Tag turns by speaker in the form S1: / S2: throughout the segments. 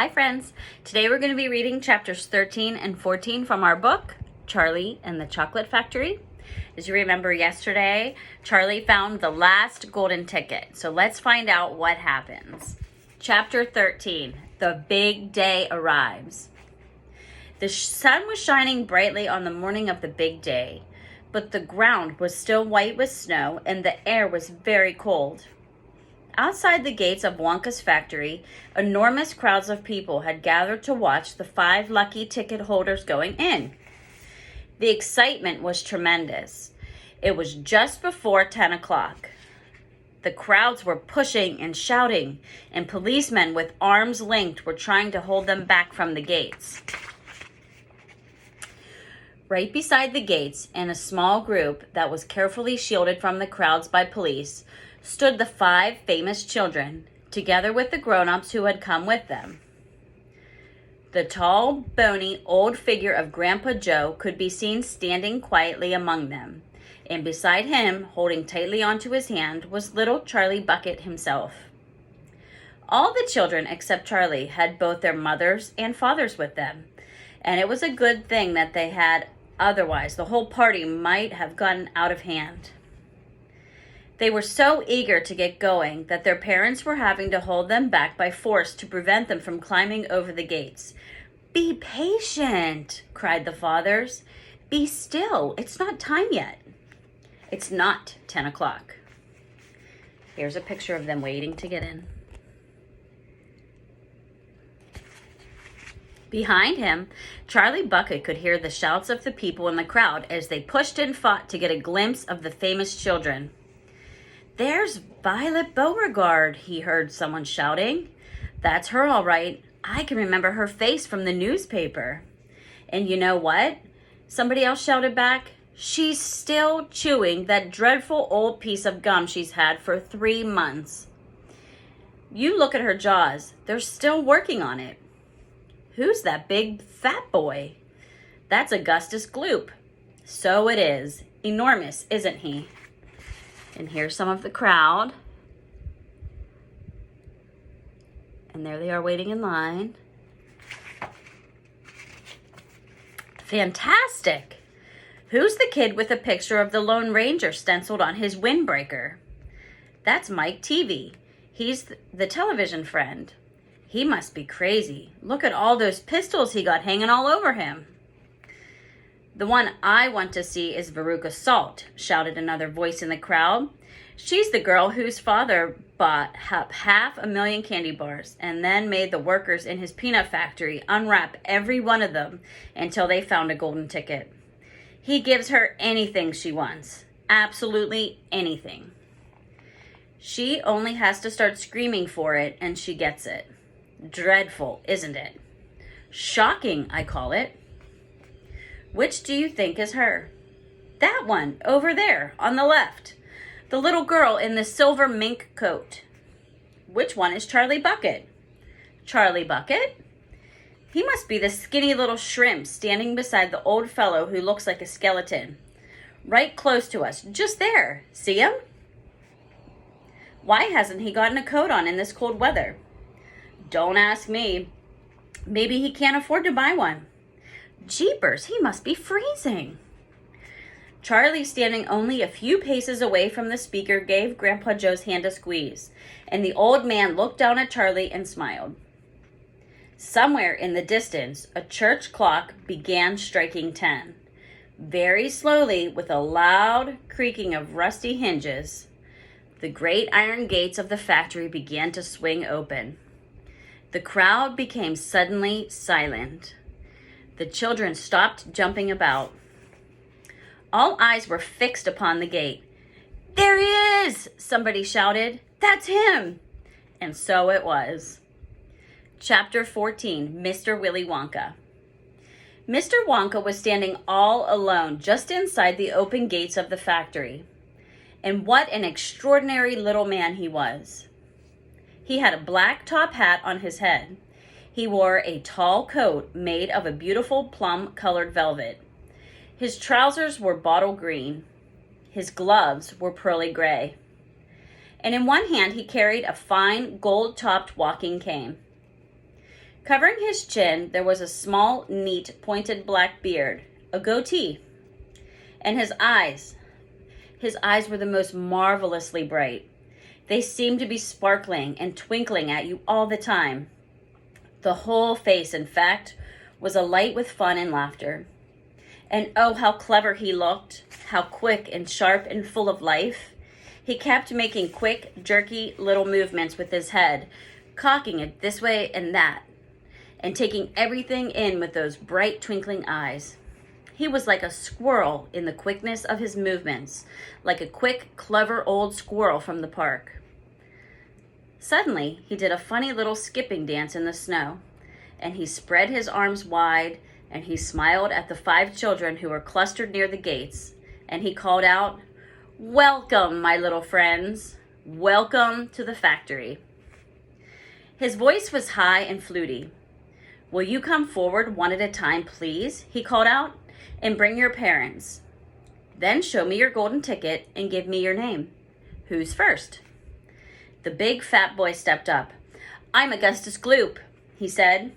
S1: Hi friends, today we're going to be reading chapters 13 and 14 from our book, Charlie and the Chocolate Factory. As you remember yesterday, Charlie found the last golden ticket. So let's find out what happens. Chapter 13, the big day arrives. The sun was shining brightly on the morning of the big day, but the ground was still white with snow and the air was very cold. Outside the gates of Wonka's factory, enormous crowds of people had gathered to watch the 5 lucky ticket holders going in. The excitement was tremendous. It was just before 10 o'clock. The crowds were pushing and shouting, and policemen with arms linked were trying to hold them back from the gates. Right beside the gates, in a small group that was carefully shielded from the crowds by police, stood the 5 famous children, together with the grown-ups who had come with them. The tall, bony, old figure of Grandpa Joe could be seen standing quietly among them, and beside him, holding tightly onto his hand, was little Charlie Bucket himself. All the children except Charlie had both their mothers and fathers with them, and it was a good thing that they had, otherwise the whole party might have gotten out of hand. They were so eager to get going that their parents were having to hold them back by force to prevent them from climbing over the gates. "Be patient," cried the fathers. "Be still. It's not time yet." It's not 10 o'clock. Here's a picture of them waiting to get in. Behind him, Charlie Bucket could hear the shouts of the people in the crowd as they pushed and fought to get a glimpse of the famous children. "There's Violet Beauregard," he heard someone shouting. "That's her all right. I can remember her face from the newspaper." "And you know what?" somebody else shouted back. "She's still chewing that dreadful old piece of gum she's had for 3 months. You look at her jaws. They're still working on it." "Who's that big fat boy?" "That's Augustus Gloop." "So it is. Enormous, isn't he?" And here's some of the crowd. And there they are waiting in line. Fantastic! Who's the kid with a picture of the Lone Ranger stenciled on his windbreaker? "That's Mike Teavee. He's the television friend. He must be crazy. Look at all those pistols he got hanging all over him." "The one I want to see is Veruca Salt," shouted another voice in the crowd. "She's the girl whose father bought up 500,000 candy bars and then made the workers in his peanut factory unwrap every one of them until they found a golden ticket. He gives her anything she wants. Absolutely anything. She only has to start screaming for it and she gets it. Dreadful, isn't it? Shocking, I call it. Which do you think is her?" "That one, over there, on the left. The little girl in the silver mink coat." "Which one is Charlie Bucket?" "Charlie Bucket? He must be the skinny little shrimp standing beside the old fellow who looks like a skeleton. Right close to us, just there. See him? Why hasn't he gotten a coat on in this cold weather?" "Don't ask me. Maybe he can't afford to buy one." "Jeepers, he must be freezing." Charlie, standing only a few paces away from the speaker, gave Grandpa Joe's hand a squeeze, and the old man looked down at Charlie and smiled. Somewhere in the distance, a church clock began striking 10. Very slowly, with a loud creaking of rusty hinges, the great iron gates of the factory began to swing open. The crowd became suddenly silent. The children stopped jumping about. All eyes were fixed upon the gate. "There he is!" somebody shouted. "That's him!" And so it was. Chapter 14, Mr. Willy Wonka. Mr. Wonka was standing all alone just inside the open gates of the factory. And what an extraordinary little man he was. He had a black top hat on his head. He wore a tall coat made of a beautiful plum-colored velvet. His trousers were bottle green. His gloves were pearly gray. And in one hand he carried a fine gold-topped walking cane. Covering his chin, there was a small, neat, pointed black beard, a goatee. And his eyes were the most marvelously bright. They seemed to be sparkling and twinkling at you all the time. The whole face, in fact, was alight with fun and laughter. And oh, how clever he looked, how quick and sharp and full of life. He kept making quick, jerky little movements with his head, cocking it this way and that, and taking everything in with those bright, twinkling eyes. He was like a squirrel in the quickness of his movements, like a quick, clever old squirrel from the park. Suddenly, he did a funny little skipping dance in the snow, and he spread his arms wide, and he smiled at the 5 children who were clustered near the gates, and he called out, "Welcome, my little friends. Welcome to the factory." His voice was high and fluty. "Will you come forward one at a time, please?" he called out, "and bring your parents. Then show me your golden ticket and give me your name. Who's first?" The big fat boy stepped up. "I'm Augustus Gloop," he said.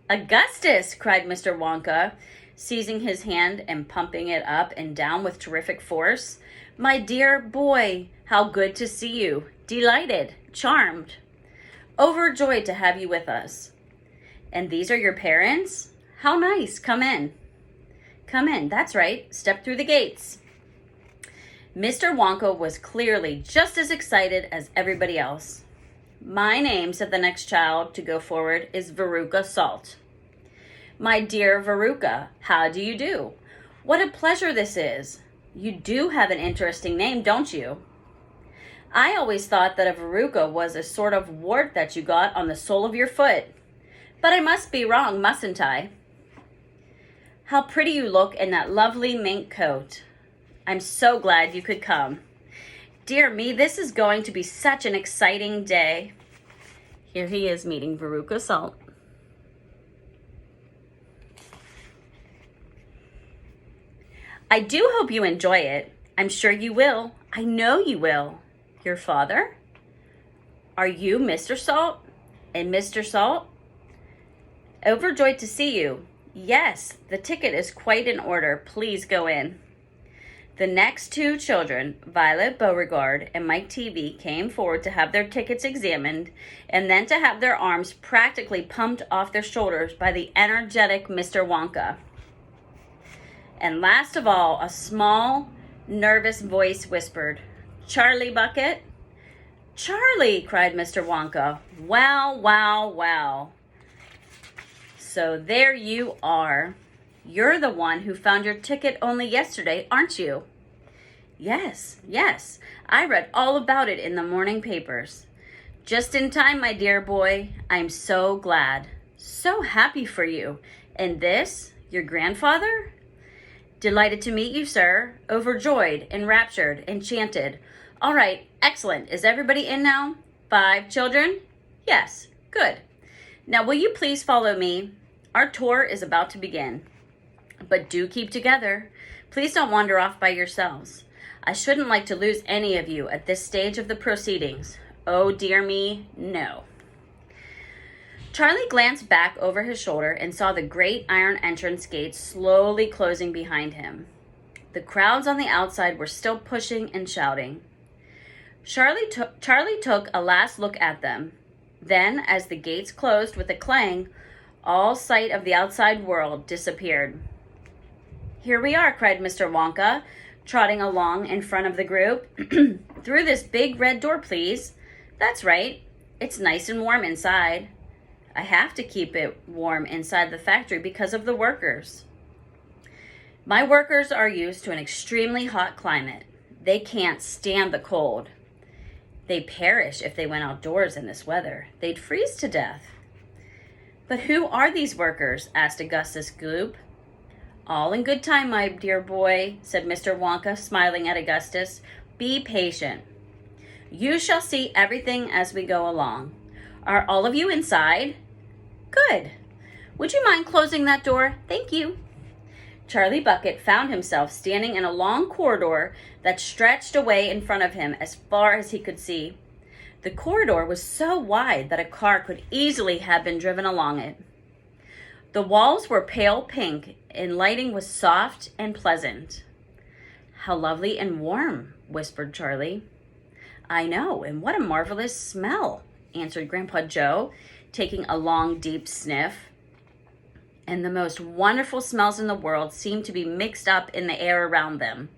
S1: "Augustus!" cried Mr. Wonka, seizing his hand and pumping it up and down with terrific force. "My dear boy, how good to see you. Delighted, charmed, overjoyed to have you with us. And these are your parents? How nice. Come in. Come in. That's right. Step through the gates." Mr. Wonka was clearly just as excited as everybody else. "My name," said the next child to go forward, "is Veruca Salt." "My dear Veruca, how do you do? What a pleasure this is. You do have an interesting name, don't you? I always thought that a verruca was a sort of wart that you got on the sole of your foot. But I must be wrong, mustn't I? How pretty you look in that lovely mink coat. I'm so glad you could come. Dear me, this is going to be such an exciting day." Here he is meeting Veruca Salt. "I do hope you enjoy it. I'm sure you will. I know you will. Your father? Are you Mr. Salt? And Mr. Salt? Overjoyed to see you. Yes, the ticket is quite in order. Please go in." The next 2 children, Violet Beauregard and Mike Teavee, came forward to have their tickets examined and then to have their arms practically pumped off their shoulders by the energetic Mr. Wonka. And last of all, a small, nervous voice whispered, "Charlie Bucket?" "Charlie!" cried Mr. Wonka. "Wow, wow, wow. So there you are. You're the one who found your ticket only yesterday, aren't you?" Yes. I read all about it in the morning papers. Just in time, my dear boy. I'm so glad. So happy for you. And this, your grandfather? Delighted to meet you, sir. Overjoyed, enraptured, enchanted. All right, excellent. Is everybody in now? 5 children? Yes, good. Now, will you please follow me? Our tour is about to begin. But do keep together. Please don't wander off by yourselves. I shouldn't like to lose any of you at this stage of the proceedings. Oh, dear me, no. Charlie glanced back over his shoulder and saw the great iron entrance gates slowly closing behind him. The crowds on the outside were still pushing and shouting. Charlie took a last look at them. Then, as the gates closed with a clang, all sight of the outside world disappeared. "Here we are," cried Mr. Wonka, trotting along in front of the group. "Through this big red door, please. That's right. It's nice and warm inside. I have to keep it warm inside the factory because of the workers. My workers are used to an extremely hot climate. They can't stand the cold. They'd perish if they went outdoors in this weather. They'd freeze to death." "But who are these workers?" asked Augustus Gloop. "All in good time, my dear boy," said Mr. Wonka, smiling at Augustus. "Be patient. You shall see everything as we go along. Are all of you inside? Good. Would you mind closing that door? Thank you." Charlie Bucket found himself standing in a long corridor that stretched away in front of him as far as he could see. The corridor was so wide that a car could easily have been driven along it. The walls were pale pink and lighting was soft and pleasant. "How lovely and warm," whispered Charlie. "I know, and what a marvelous smell," answered Grandpa Joe, taking a long, deep sniff. And the most wonderful smells in the world seemed to be mixed up in the air around them.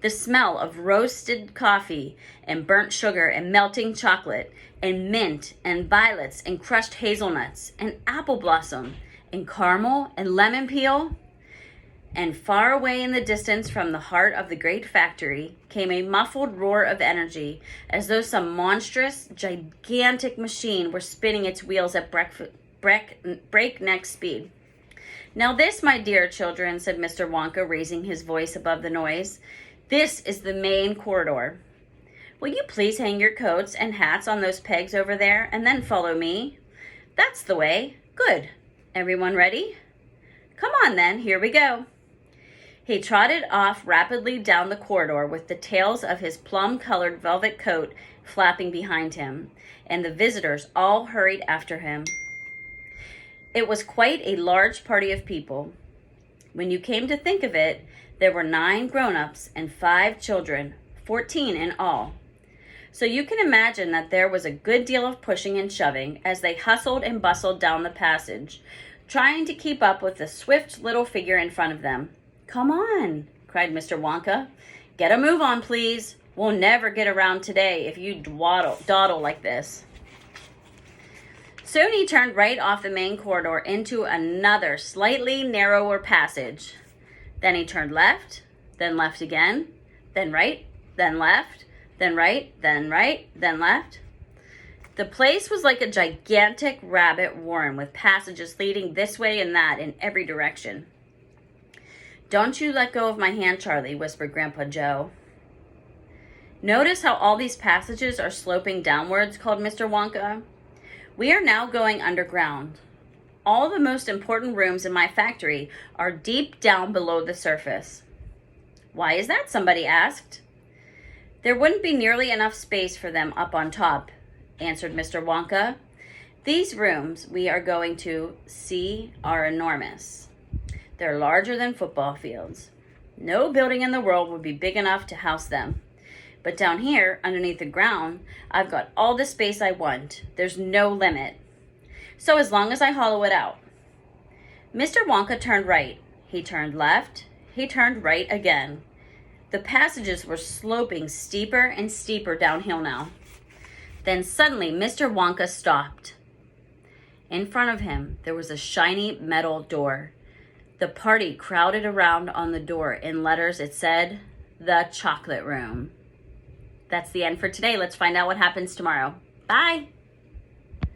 S1: The smell of roasted coffee and burnt sugar and melting chocolate and mint and violets and crushed hazelnuts and apple blossom and caramel and lemon peel. And far away in the distance from the heart of the great factory came a muffled roar of energy, as though some monstrous, gigantic machine were spinning its wheels at breakneck speed. "Now this, my dear children," said Mr. Wonka, raising his voice above the noise, "this is the main corridor. Will you please hang your coats and hats on those pegs over there, and then follow me? That's the way. Good. Everyone ready? Come on then, here we go." He trotted off rapidly down the corridor with the tails of his plum-colored velvet coat flapping behind him, and the visitors all hurried after him. It was quite a large party of people. When you came to think of it, there were 9 grown-ups and 5 children, 14 in all. So you can imagine that there was a good deal of pushing and shoving as they hustled and bustled down the passage, trying to keep up with the swift little figure in front of them. "Come on," cried Mr. Wonka. "Get a move on, please. We'll never get around today if you dawdle like this." Soon he turned right off the main corridor into another slightly narrower passage. Then he turned left, then left again, then right, then left, then right, then right, then left. The place was like a gigantic rabbit warren with passages leading this way and that in every direction. "Don't you let go of my hand, Charlie," whispered Grandpa Joe. "Notice how all these passages are sloping downwards," called Mr. Wonka. "We are now going underground. All the most important rooms in my factory are deep down below the surface." "Why is that?" somebody asked. "There wouldn't be nearly enough space for them up on top," answered Mr. Wonka. "These rooms we are going to see are enormous. They're larger than football fields. No building in the world would be big enough to house them. But down here, underneath the ground, I've got all the space I want. There's no limit. So as long as I hollow it out." Mr. Wonka turned right. He turned left. He turned right again. The passages were sloping steeper and steeper downhill now. Then suddenly Mr. Wonka stopped. In front of him, there was a shiny metal door. The party crowded around on the door. In letters, it said, "The Chocolate Room." That's the end for today. Let's find out what happens tomorrow. Bye.